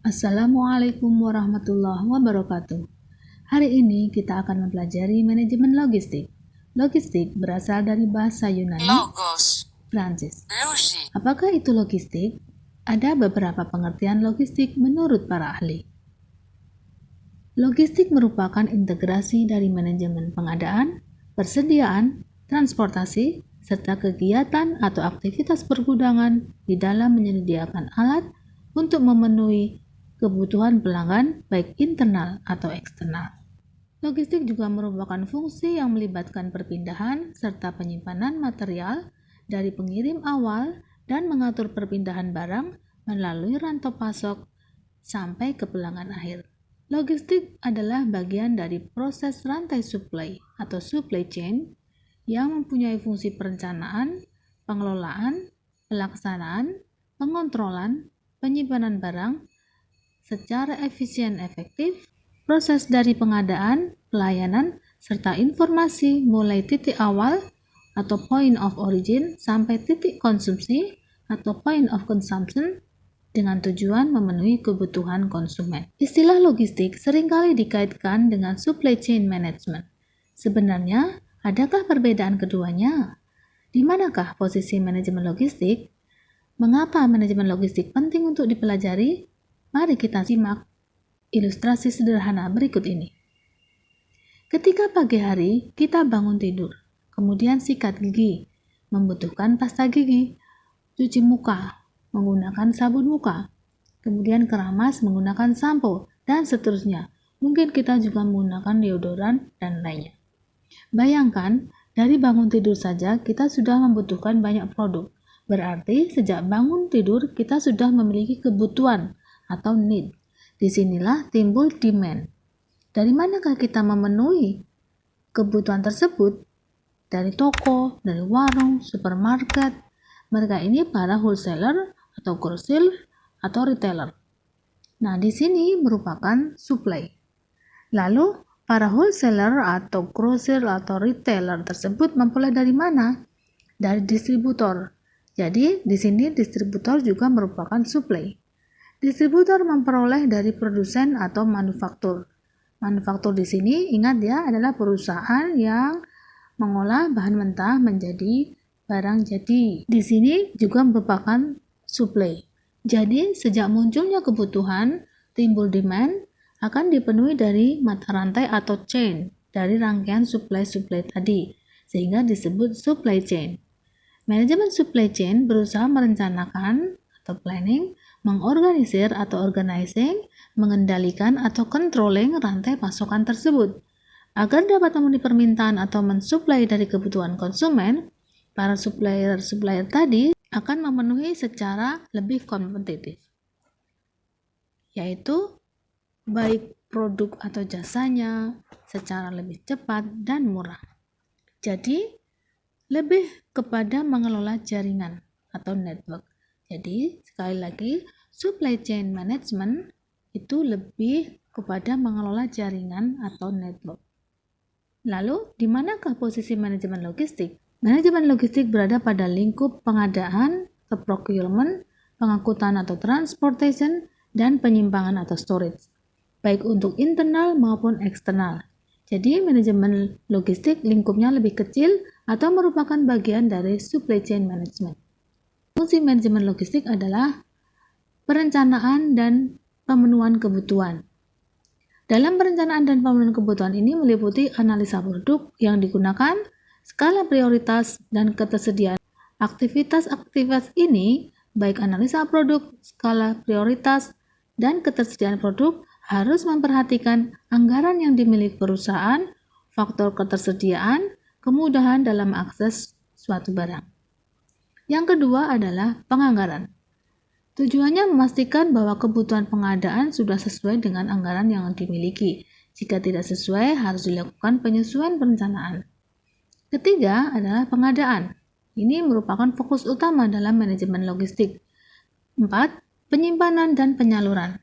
Assalamualaikum warahmatullahi wabarakatuh. Hari ini kita akan mempelajari manajemen logistik. Logistik berasal dari bahasa Yunani, Logos, Prancis. logi, Apakah itu logistik? Ada beberapa pengertian logistik menurut para ahli. Logistik merupakan integrasi dari manajemen pengadaan, persediaan, transportasi, serta kegiatan atau aktivitas pergudangan di dalam menyediakan alat untuk memenuhi kebutuhan pelanggan baik internal atau eksternal. Logistik juga merupakan fungsi yang melibatkan perpindahan serta penyimpanan material dari pengirim awal dan mengatur perpindahan barang melalui rantai pasok sampai ke pelanggan akhir. Logistik adalah bagian dari proses rantai supply atau supply chain yang mempunyai fungsi perencanaan, pengelolaan, pelaksanaan, pengontrolan, penyimpanan barang secara efisien efektif, proses dari pengadaan, pelayanan, serta informasi mulai titik awal atau point of origin sampai titik konsumsi atau point of consumption dengan tujuan memenuhi kebutuhan konsumen. Istilah logistik seringkali dikaitkan dengan supply chain management. Sebenarnya, adakah perbedaan keduanya? Di manakah posisi manajemen logistik? Mengapa manajemen logistik penting untuk dipelajari? Mari kita simak ilustrasi sederhana berikut ini. Ketika pagi hari, kita bangun tidur, kemudian sikat gigi, membutuhkan pasta gigi, cuci muka, menggunakan sabun muka, kemudian keramas menggunakan sampo, dan seterusnya. Mungkin kita juga menggunakan deodoran dan lainnya. Bayangkan, dari bangun tidur saja kita sudah membutuhkan banyak produk. Berarti sejak bangun tidur kita sudah memiliki kebutuhan atau need. Disinilah timbul demand. Dari manakah kita memenuhi kebutuhan tersebut? Dari toko, dari warung, supermarket. Mereka ini para wholesaler atau grosir atau retailer. Nah, di sini merupakan supply. Lalu, para wholesaler atau grosir atau retailer tersebut memperoleh dari mana? Dari distributor. Jadi, di sini distributor juga merupakan supply. Distributor memperoleh dari produsen atau manufaktur. Manufaktur di sini, ingat ya, adalah perusahaan yang mengolah bahan mentah menjadi barang jadi. Di sini juga merupakan supply. Jadi, sejak munculnya kebutuhan, timbul demand akan dipenuhi dari mata rantai atau chain dari rangkaian supply-supply tadi, sehingga disebut supply chain. Manajemen supply chain berusaha merencanakan atau planning, mengorganisir atau organizing, mengendalikan atau controlling rantai pasokan tersebut. Agar dapat memenuhi permintaan atau mensuplai dari kebutuhan konsumen, para supplier tadi akan memenuhi secara lebih kompetitif, yaitu baik produk atau jasanya secara lebih cepat dan murah. Jadi, lebih kepada mengelola jaringan atau network. Jadi, sekali lagi, supply chain management itu lebih kepada mengelola jaringan atau network. Lalu, di manakah posisi manajemen logistik? Manajemen logistik berada pada lingkup pengadaan atau procurement, pengangkutan atau transportation, dan penyimpangan atau storage, baik untuk internal maupun eksternal. Jadi, manajemen logistik lingkupnya lebih kecil atau merupakan bagian dari supply chain management. Fungsi manajemen logistik adalah perencanaan dan pemenuhan kebutuhan. Dalam perencanaan dan pemenuhan kebutuhan ini meliputi analisa produk yang digunakan, skala prioritas, dan ketersediaan. Aktivitas-aktivitas ini, baik analisa produk, skala prioritas, dan ketersediaan produk, harus memperhatikan anggaran yang dimiliki perusahaan, faktor ketersediaan, kemudahan dalam akses suatu barang. Yang kedua adalah penganggaran. Tujuannya memastikan bahwa kebutuhan pengadaan sudah sesuai dengan anggaran yang dimiliki. Jika tidak sesuai, harus dilakukan penyesuaian perencanaan. Ketiga adalah pengadaan. Ini merupakan fokus utama dalam manajemen logistik. 4. Penyimpanan dan penyaluran.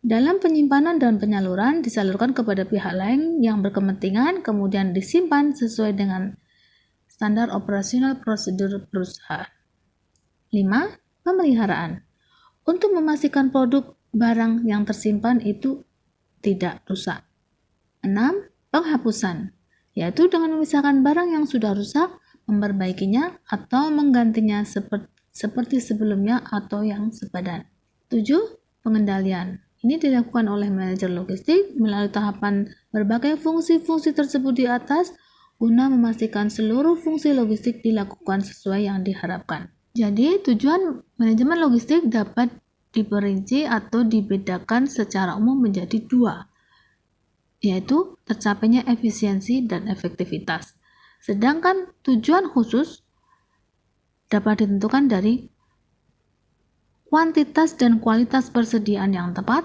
Dalam penyimpanan dan penyaluran disalurkan kepada pihak lain yang berkepentingan, kemudian disimpan sesuai dengan standar operasional prosedur perusahaan. 5. Pemeliharaan. untuk memastikan produk barang yang tersimpan itu tidak rusak. 6. Penghapusan, yaitu dengan memisahkan barang yang sudah rusak, memperbaikinya atau menggantinya seperti sebelumnya atau yang sepadan. 7. Pengendalian. Ini dilakukan oleh manajer logistik melalui tahapan berbagai fungsi-fungsi tersebut di atas guna memastikan seluruh fungsi logistik dilakukan sesuai yang diharapkan. Jadi, tujuan manajemen logistik dapat diperinci atau dibedakan secara umum menjadi dua, yaitu tercapainya efisiensi dan efektivitas. Sedangkan tujuan khusus dapat ditentukan dari kuantitas dan kualitas persediaan yang tepat,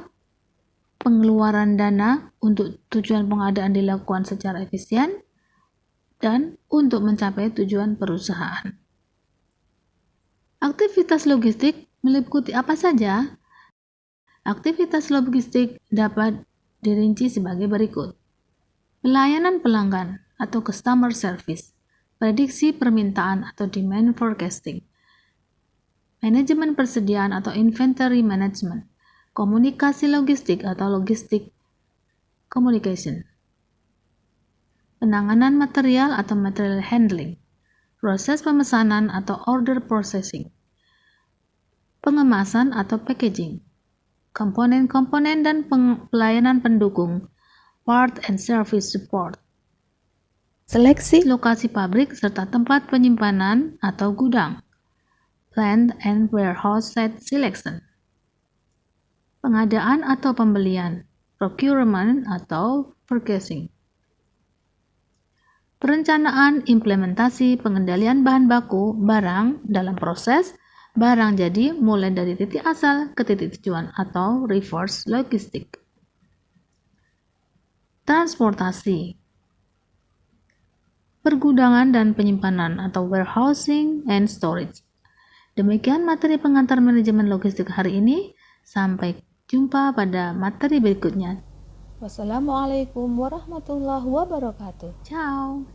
pengeluaran dana untuk tujuan pengadaan dilakukan secara efisien, dan untuk mencapai tujuan perusahaan. Aktivitas logistik meliputi apa saja? Aktivitas logistik dapat dirinci sebagai berikut. Pelayanan pelanggan atau customer service, prediksi permintaan atau demand forecasting, manajemen persediaan atau inventory management, komunikasi logistik atau logistik communication, penanganan material atau material handling, proses pemesanan atau order processing, pengemasan atau packaging, komponen-komponen dan pelayanan pendukung, part and service support, seleksi lokasi pabrik serta tempat penyimpanan atau gudang, plant and warehouse site selection, pengadaan atau pembelian, procurement atau purchasing, perencanaan, implementasi, pengendalian bahan baku, barang dalam proses, barang jadi mulai dari titik asal ke titik tujuan atau reverse logistik. Transportasi, pergudangan dan penyimpanan atau warehousing and storage. Demikian materi pengantar manajemen logistik hari ini. Sampai jumpa pada materi berikutnya. Wassalamualaikum warahmatullahi wabarakatuh. Ciao.